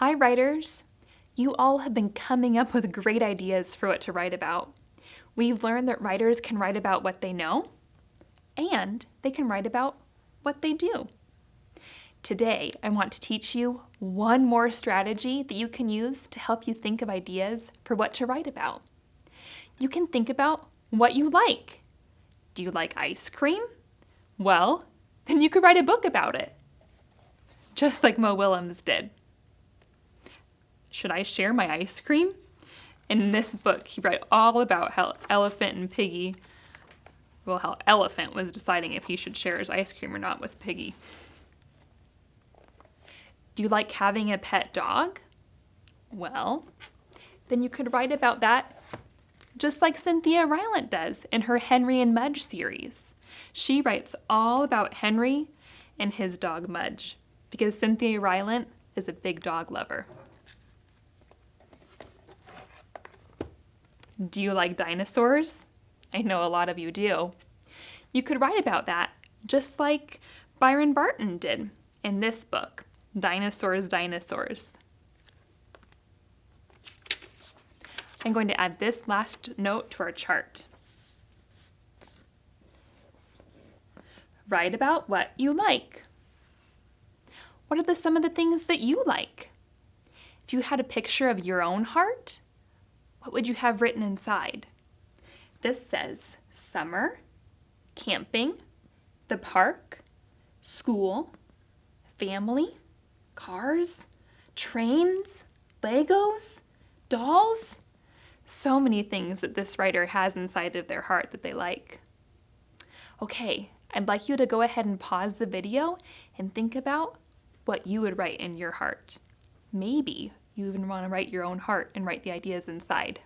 Hi, writers! You all have been coming up with great ideas for what to write about. We've learned that writers can write about what they know, and they can write about what they do. Today, I want to teach you one more strategy that you can use to help you think of ideas for what to write about. You can think about what you like. Do you like ice cream? Well, then you could write a book about it, just like Mo Willems did. Should I share my ice cream? In this book, he wrote all about how Elephant and Piggy, how Elephant was deciding if he should share his ice cream or not with Piggy. Do you like having a pet dog? Well, then you could write about that just like Cynthia Rylant does in her Henry and Mudge series. She writes all about Henry and his dog Mudge because Cynthia Rylant is a big dog lover. Do you like dinosaurs? I know a lot of you do. You could write about that just like Byron Barton did in this book, Dinosaurs, Dinosaurs. I'm going to add this last note to our chart. Write about what you like. What are some of the things that you like? If you had a picture of your own heart, what would you have written inside? This says summer, camping, the park, school, family, cars, trains, Legos, dolls. So many things that this writer has inside of their heart that they like. Okay, I'd like you to go ahead and pause the video and think about what you would write in your heart. Maybe you even want to write your own heart and write the ideas inside.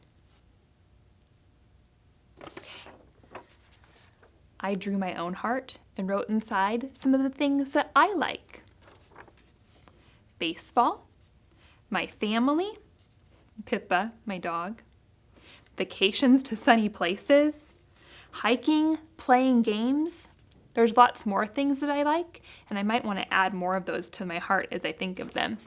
I drew my own heart and wrote inside some of the things that I like. Baseball, my family, Pippa, my dog, vacations to sunny places, hiking, playing games. There's lots more things that I like, and I might want to add more of those to my heart as I think of them.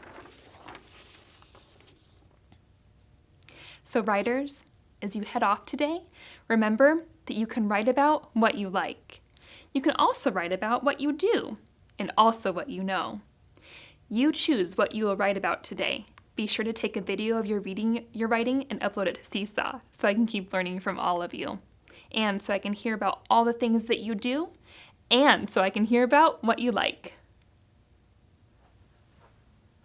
So writers, as you head off today, remember that you can write about what you like. You can also write about what you do, and also what you know. You choose what you will write about today. Be sure to take a video of your writing and upload it to Seesaw so I can keep learning from all of you. And so I can hear about all the things that you do, and so I can hear about what you like.